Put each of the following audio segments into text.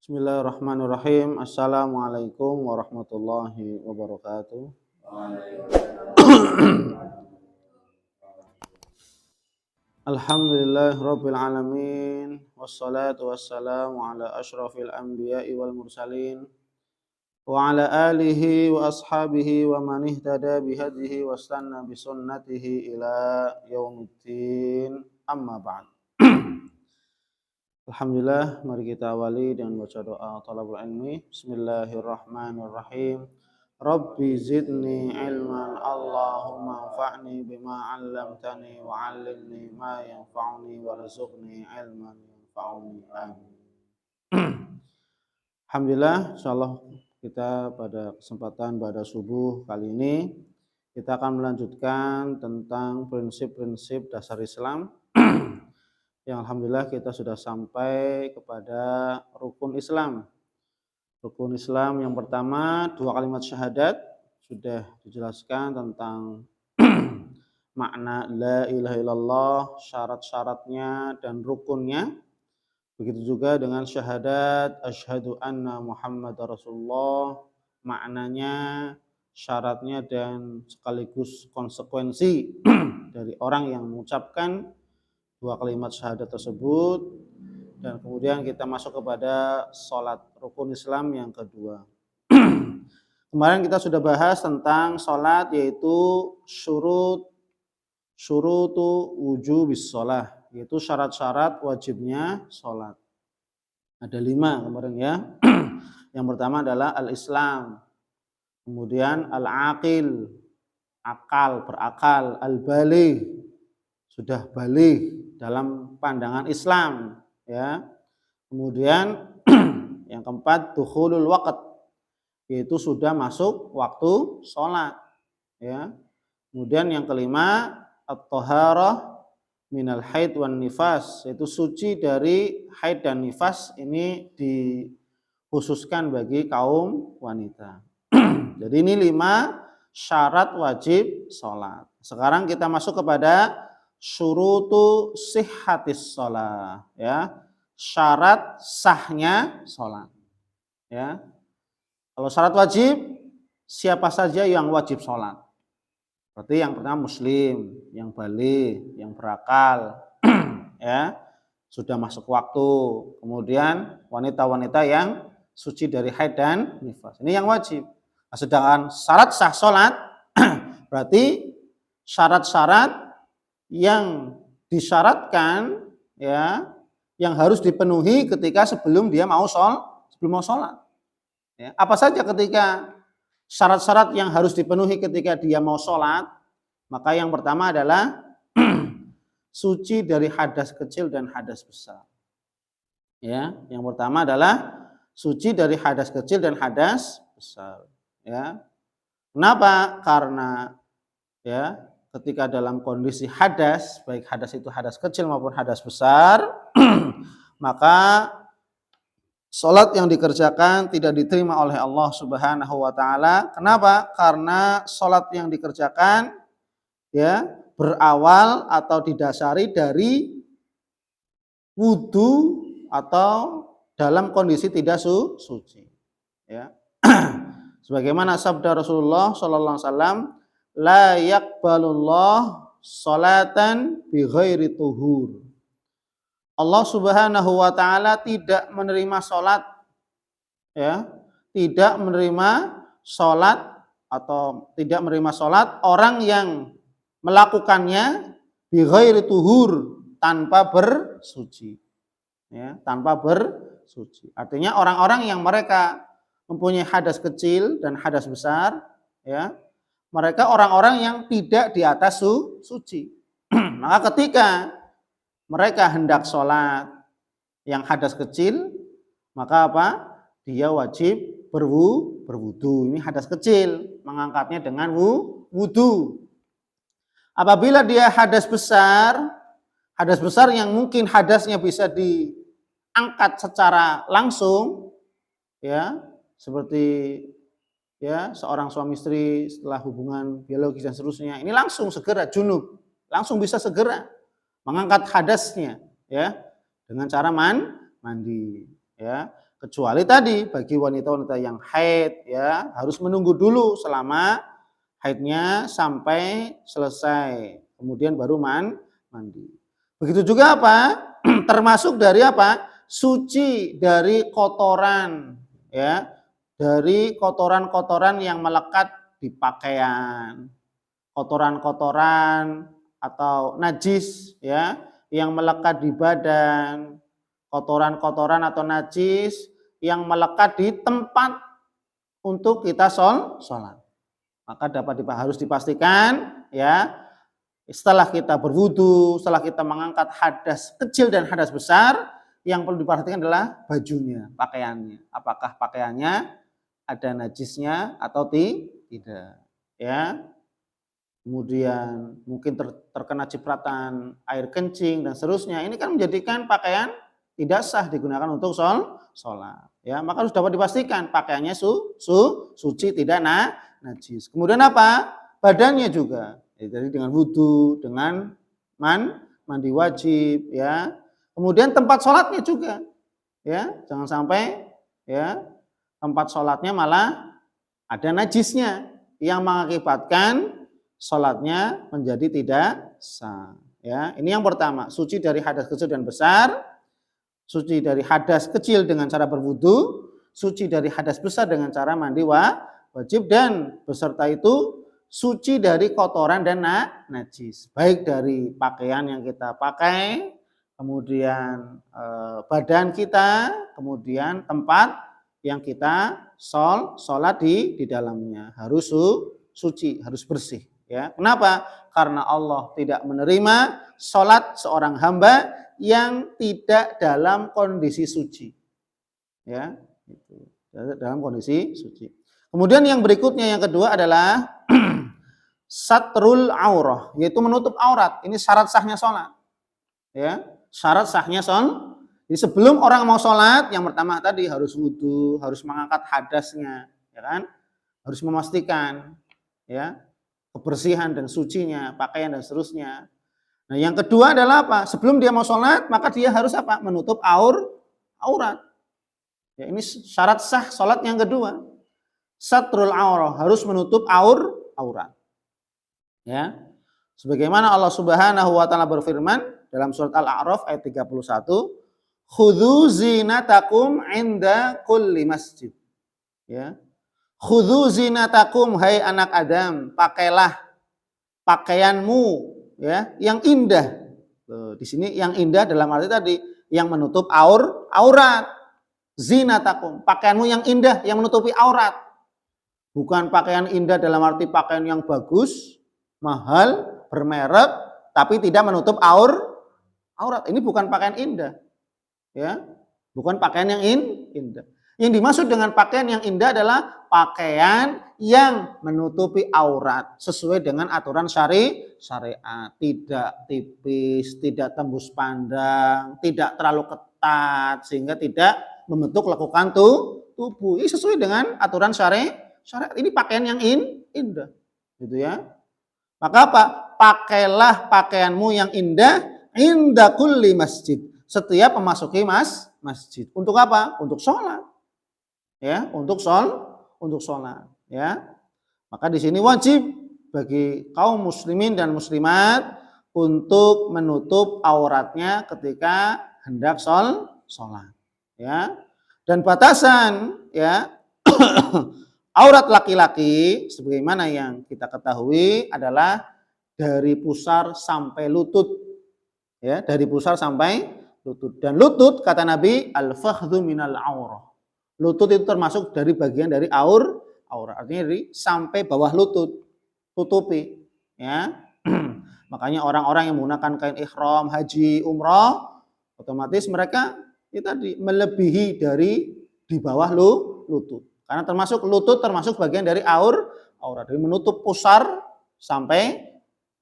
Bismillahirrahmanirrahim. Assalamualaikum warahmatullahi wabarakatuh. Alhamdulillah rabbil alamin. Wassalatu wassalamu ala ashrafil anbiya'i wal mursalin. Wa ala alihi wa ashabihi wa man ihtada bihadihi wastanna bisunnatihi ila yaumiddin. Amma ba'd. Alhamdulillah, mari kita awali dengan baca doa thalabul ilmi. Bismillahirrahmanirrahim. Rabbi zidni ilman, Allahumma anfa'ni bima 'allamtani wa 'allimni ma yanfa'uni warzuqni ilman yanfa'uni. Amin. Alhamdulillah, insyaallah kita pada kesempatan pada subuh kali ini kita akan melanjutkan tentang prinsip-prinsip dasar Islam. Yang alhamdulillah kita sudah sampai kepada rukun Islam. Rukun Islam yang pertama, 2 kalimat syahadat, sudah dijelaskan tentang makna la ilaha illallah, syarat-syaratnya dan rukunnya. Begitu juga dengan syahadat asyhadu anna Muhammadar Rasulullah, maknanya, syaratnya dan sekaligus konsekuensi dari orang yang mengucapkan 2 kalimat syahadat tersebut. Dan kemudian kita masuk kepada sholat, rukun Islam yang kedua. Kemarin kita sudah bahas tentang sholat, yaitu syurutu wujubis sholah, yaitu syarat-syarat wajibnya sholat. Ada 5 kemarin ya. Yang pertama adalah al-Islam, kemudian al-aqil, akal, berakal, al-baligh, sudah baligh dalam pandangan Islam ya. Kemudian yang keempat dukhulul waqt, yaitu sudah masuk waktu sholat ya. Kemudian yang kelima at-taharah minal haid wan nifas, yaitu suci dari haid dan nifas. Ini dikhususkan bagi kaum wanita. Jadi ini 5 syarat wajib sholat. Sekarang kita masuk kepada syurutu sihhatis shalah ya, syarat sahnya sholat ya. Kalau syarat wajib, siapa saja yang wajib sholat? Berarti yang pertama muslim, yang baligh, yang berakal ya, sudah masuk waktu. Kemudian wanita-wanita yang suci dari haid dan nifas, ini yang wajib. Nah, sedangkan syarat sah sholat berarti syarat-syarat yang disyaratkan ya, yang harus dipenuhi ketika sebelum dia mau sholat ya. Apa saja ketika syarat-syarat yang harus dipenuhi ketika dia mau sholat? Maka yang pertama adalah suci dari hadas kecil dan hadas besar ya. Yang pertama adalah suci dari hadas kecil dan hadas besar ya. Kenapa? Karena ya, ketika dalam kondisi hadas, baik hadas itu hadas kecil maupun hadas besar, maka sholat yang dikerjakan tidak diterima oleh Allah Subhanahu wa taala. Kenapa? Karena sholat yang dikerjakan ya berawal atau didasari dari wudu atau dalam kondisi tidak suci ya. Sebagaimana sabda Rasulullah sallallahu alaihi wasallam, la yaqbalullah sholatan bi ghairi tuhur. Allah Subhanahu wa taala tidak menerima salat ya, tidak menerima salat atau tidak menerima salat orang yang melakukannya bi ghairi tuhur, tanpa bersuci ya, tanpa bersuci. Artinya orang-orang yang mereka mempunyai hadas kecil dan hadas besar ya, mereka orang-orang yang tidak di atas suci. Maka ketika mereka hendak sholat yang hadas kecil, maka apa? Dia wajib berwudu. Ini hadas kecil, mengangkatnya dengan wudu. Apabila dia hadas besar yang mungkin hadasnya bisa diangkat secara langsung, ya, seperti ya seorang suami istri setelah hubungan biologis dan seterusnya, ini langsung segera junub, langsung bisa segera mengangkat hadasnya ya dengan cara mandi ya. Kecuali tadi bagi wanita-wanita yang haid ya harus menunggu dulu selama haidnya sampai selesai. Kemudian baru mandi. Begitu juga apa? Termasuk dari apa? Suci dari kotoran ya. Dari kotoran-kotoran yang melekat di pakaian. Kotoran-kotoran atau najis ya yang melekat di badan. Kotoran-kotoran atau najis yang melekat di tempat untuk kita sholat. Maka harus dipastikan ya setelah kita berwudu, setelah kita mengangkat hadas kecil dan hadas besar, yang perlu diperhatikan adalah bajunya, pakaiannya. Apakah pakaiannya ada najisnya atau tidak ya. Kemudian mungkin terkena cipratan air kencing dan seterusnya. Ini kan menjadikan pakaian tidak sah digunakan untuk sholat. Ya, maka harus dapat dipastikan pakaiannya suci, tidak najis. Kemudian apa? Badannya juga. Ya, jadi dengan wudu, dengan mandi wajib, ya. Kemudian tempat sholatnya juga, ya. Jangan sampai, ya, tempat sholatnya malah ada najisnya yang mengakibatkan sholatnya menjadi tidak sah. Ya, ini yang pertama, suci dari hadas kecil dan besar, suci dari hadas kecil dengan cara berwudu, suci dari hadas besar dengan cara mandi wajib, dan beserta itu suci dari kotoran dan najis, baik dari pakaian yang kita pakai, kemudian badan kita, kemudian tempat yang kita sholat di dalamnya harus suci, harus bersih. Ya, kenapa? Karena Allah tidak menerima sholat seorang hamba yang tidak dalam kondisi suci. Ya, itu. Dalam kondisi suci. Kemudian yang berikutnya yang kedua adalah satrul aurah, yaitu menutup aurat. Ini syarat sahnya sholat. Ya, syarat sahnya sholat. Jadi sebelum orang mau sholat, yang pertama tadi harus wudu, harus mengangkat hadasnya, ya kan? Harus memastikan, ya, kebersihan dan sucinya, pakaian dan seterusnya. Nah, yang kedua adalah apa? Sebelum dia mau sholat, maka dia harus apa? Menutup aurat. Ya, ini syarat sah sholat yang kedua. Satrul aurah, harus menutup aurat. Ya. Sebagaimana Allah Subhanahu wa taala berfirman dalam surat Al-A'raf ayat 31, "Khudzu zinatakum 'inda kulli masjid." Ya. Khudzu zinatakum, hai anak Adam, pakailah pakaianmu ya yang indah. Di sini yang indah dalam arti tadi yang menutup aurat. Zinatakum, pakaianmu yang indah yang menutupi aurat. Bukan pakaian indah dalam arti pakaian yang bagus, mahal, bermerek, tapi tidak menutup aurat. Ini bukan pakaian indah. Ya, bukan pakaian yang indah. Yang dimaksud dengan pakaian yang indah adalah pakaian yang menutupi aurat sesuai dengan aturan syariat, tidak tipis, tidak tembus pandang, tidak terlalu ketat sehingga tidak membentuk lekukan tubuh. Ini sesuai dengan aturan syariat. Ini pakaian yang indah, gitu ya. Maka apa? Pakailah pakaianmu yang indah inda kulli masjid, setiap memasuki masjid. Untuk apa? Untuk sholat. Ya, untuk sholat. Ya. Maka di sini wajib bagi kaum muslimin dan muslimat untuk menutup auratnya ketika hendak sholat. Ya. Dan batasan ya aurat laki-laki sebagaimana yang kita ketahui adalah dari pusar sampai lutut. Ya, dari pusar sampai lutut. Dan lutut kata Nabi al-fakhdhu minal aurah. Lutut itu termasuk dari bagian dari aurat. Artinya dari sampai bawah lutut. Tutupi, ya. Makanya orang-orang yang menggunakan kain ihram, haji, umrah, otomatis mereka itu tadi melebihi dari di bawah lutut. Karena termasuk lutut termasuk bagian dari aurat. Jadi menutup pusar sampai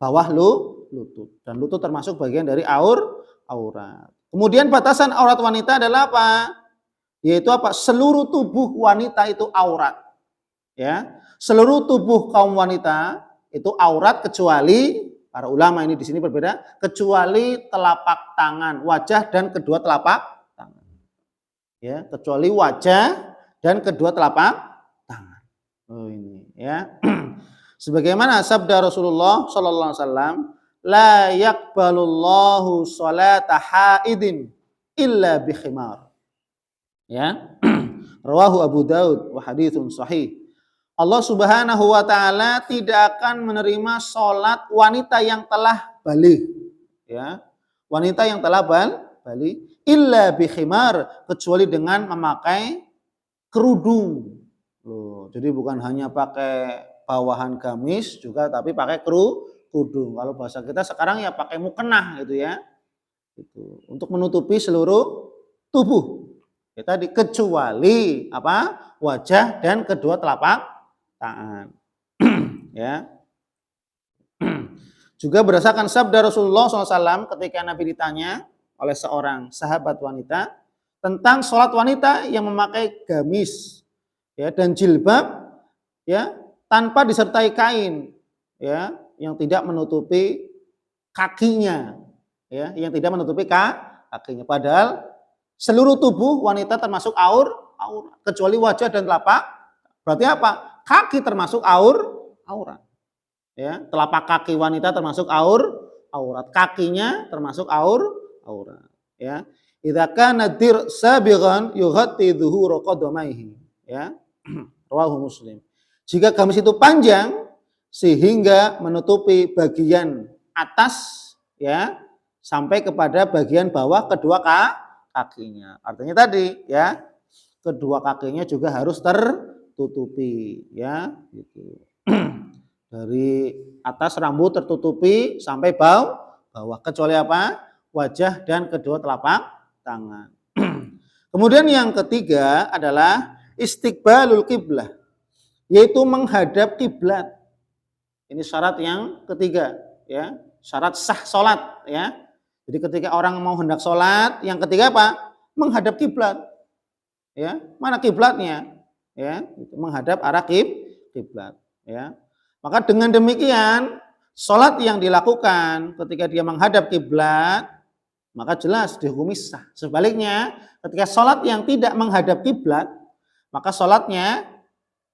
bawah lutut. Dan lutut termasuk bagian dari aurat. Kemudian batasan aurat wanita adalah apa? Yaitu apa? Seluruh tubuh wanita itu aurat. Ya, seluruh tubuh kaum wanita itu aurat kecuali para ulama ini di sini berbeda, kecuali telapak tangan, wajah dan kedua telapak tangan. ya, kecuali wajah dan kedua telapak tangan. Oh ini ya. Sebagaimana sabda Rasulullah sallallahu alaihi wasallam, la yaqbalullahu sholata haidin illa bi khimar. Ya. Rawahu Abu Daud wa haditsun sahih. Allah Subhanahu wa taala tidak akan menerima salat wanita yang telah baligh, ya. Wanita yang telah baligh illa bi khimar, kecuali dengan memakai kerudung. Loh, jadi bukan hanya pakai bawahan gamis juga tapi pakai kerudung. Kalau bahasa kita sekarang ya pakai mukena gitu ya. Itu untuk menutupi seluruh tubuh. Ya tadi kecuali apa? Wajah dan kedua telapak tangan. Ya. Juga berdasarkan sabda Rasulullah SAW ketika Nabi ditanya oleh seorang sahabat wanita tentang sholat wanita yang memakai gamis, ya, dan jilbab, ya, tanpa disertai kain, ya, yang tidak menutupi kakinya, ya, yang tidak menutupi kakinya. Padahal seluruh tubuh wanita termasuk aurat, kecuali wajah dan telapak. Berarti apa? Kaki termasuk aurat. Ya, telapak kaki wanita termasuk aurat. Kakinya termasuk aurat. Ya. Idza kana dir sabighan yughatti dhuhura qadamaihi. Ya. Rawahu Muslim. Jika gamis itu panjang sehingga menutupi bagian atas, ya, sampai kepada bagian bawah kedua kakinya. Artinya tadi, ya, kedua kakinya juga harus tertutupi, ya, gitu. Dari atas rambut tertutupi sampai bawah, kecuali apa? Wajah dan kedua telapak tangan. Kemudian yang ketiga adalah istiqbalul qiblah, yaitu menghadap kiblat. Ini syarat yang ketiga, ya, syarat sah salat, ya. Jadi ketika orang mau hendak salat, yang ketiga apa? Menghadap kiblat. Ya, mana kiblatnya? Ya, menghadap arah kiblat, ya. Maka dengan demikian, salat yang dilakukan ketika dia menghadap kiblat, maka jelas dihukumi sah. Sebaliknya, ketika salat yang tidak menghadap kiblat, maka salatnya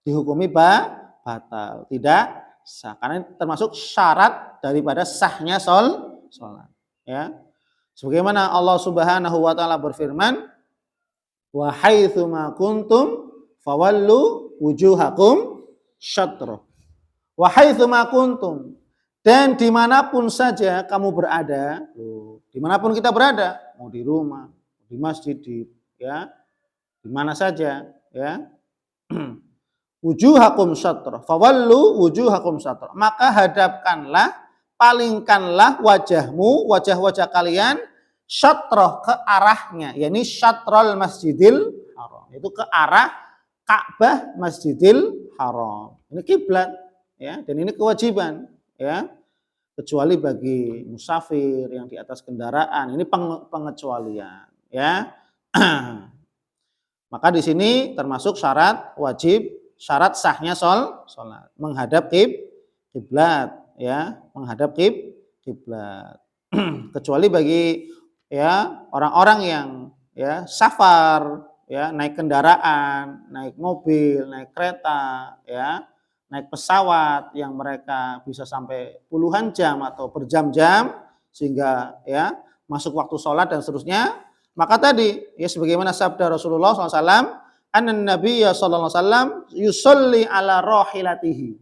dihukumi batal, tidak sah. Karena termasuk syarat daripada sahnya salat. Ya. Sebagaimana Allah Subhanahu wa taala berfirman, wa haitsu ma kuntum fawallu wujuhakum syatrah. Wa haitsu ma kuntum, dan dimanapun saja kamu berada, dimanapun kita berada, mau di rumah, di masjid, ya, di mana saja, ya, wujuhakum syatrah, fawallu wujuhakum syatrah, maka hadapkanlah, palingkanlah wajahmu, wajah-wajah kalian, syatrah, ke arahnya, yakni syatrul masjidil haram, itu ke arah Ka'bah Masjidil Haram. Ini kiblat. Ya, dan ini kewajiban, ya, kecuali bagi musafir yang di atas kendaraan, ini pengecualian, ya. Maka di sini termasuk syarat wajib, syarat sahnya salat, menghadap kiblat, ya, menghadap kiblat. Kecuali bagi, ya, orang-orang yang, ya, safar, ya, naik kendaraan, naik mobil, naik kereta, ya, naik pesawat yang mereka bisa sampai puluhan jam atau berjam-jam sehingga, ya, masuk waktu sholat dan seterusnya. Maka tadi, ya, sebagaimana sabda Rasulullah SAW, anan Nabiyya sallallahu alaihi wasallam yusolli ala rahilatihi,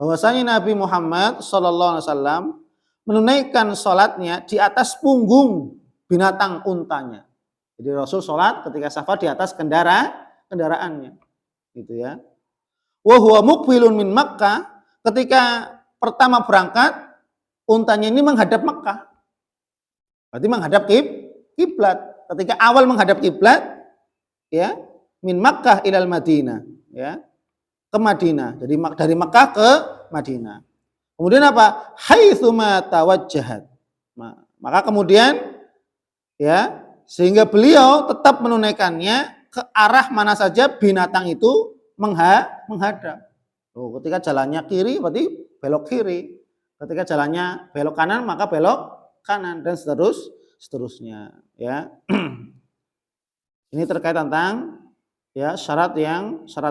bahwasanya Nabi Muhammad sallallahu alaihi wasallam menunaikan sholatnya di atas punggung binatang untanya. Jadi Rasul sholat ketika safar di atas kendaraannya, gitu ya. Wa huwa muqbilun min Makkah, ketika pertama berangkat untanya ini menghadap Makkah. Berarti menghadap kiblat. Ketika awal menghadap kiblat, ya, min Makkah ilal Madinah, ya, ke Madinah. Jadi dari Makkah ke Madinah. Kemudian apa? Haitsu ma tawajjahat. Maka kemudian, ya, sehingga beliau tetap menunaikannya ke arah mana saja binatang itu menghadap. Ketika jalannya kiri berarti belok kiri. Ketika jalannya belok kanan maka belok kanan dan seterusnya, ya. Ini terkait tentang ya syarat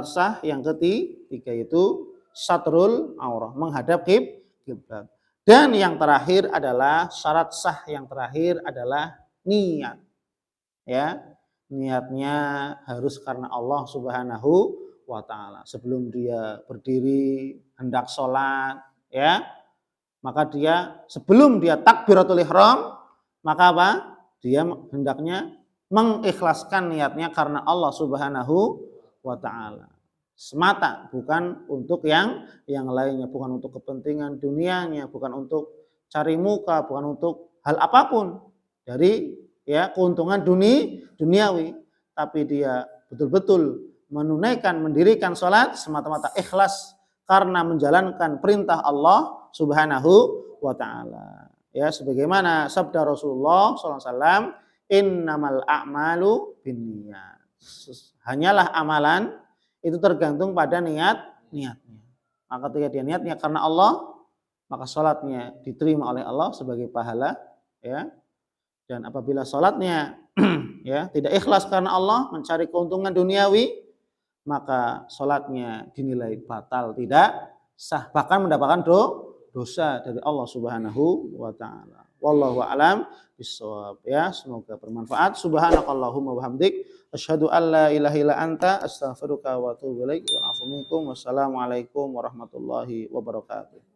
sah yang ketiga yaitu satrul aurah, menghadap kiblat. Dan yang terakhir adalah syarat sah yang terakhir adalah niat. Ya, niatnya harus karena Allah Subhanahu wa taala. Sebelum dia berdiri hendak sholat, ya, maka dia sebelum dia takbiratul ihram, maka apa? Dia hendaknya mengikhlaskan niatnya karena Allah Subhanahu wa taala. Semata, bukan untuk yang lainnya, bukan untuk kepentingan dunianya, bukan untuk cari muka, bukan untuk hal apapun dari ya keuntungan duniawi, tapi dia betul-betul menunaikan, mendirikan sholat semata-mata ikhlas karena menjalankan perintah Allah Subhanahu wa taala. Ya, sebagaimana sabda Rasulullah SAW, innamal a'malu binniyat. Hanyalah amalan itu tergantung pada niatnya. Maka ketika dia niatnya karena Allah, maka sholatnya diterima oleh Allah sebagai pahala, ya. Dan apabila sholatnya ya tidak ikhlas karena Allah, mencari keuntungan duniawi, maka sholatnya dinilai batal, tidak sah, bahkan mendapatkan dosa dari Allah Subhanahu wa taala. Wallahu a'lam bishawab. Ya, semoga bermanfaat. Subhanakallahumma wa bihamdik asyhadu an la ilaha illa anta astaghfiruka wa atubu ilaik. Wa afu minkum. Wassalamualaikum warahmatullahi wabarakatuh.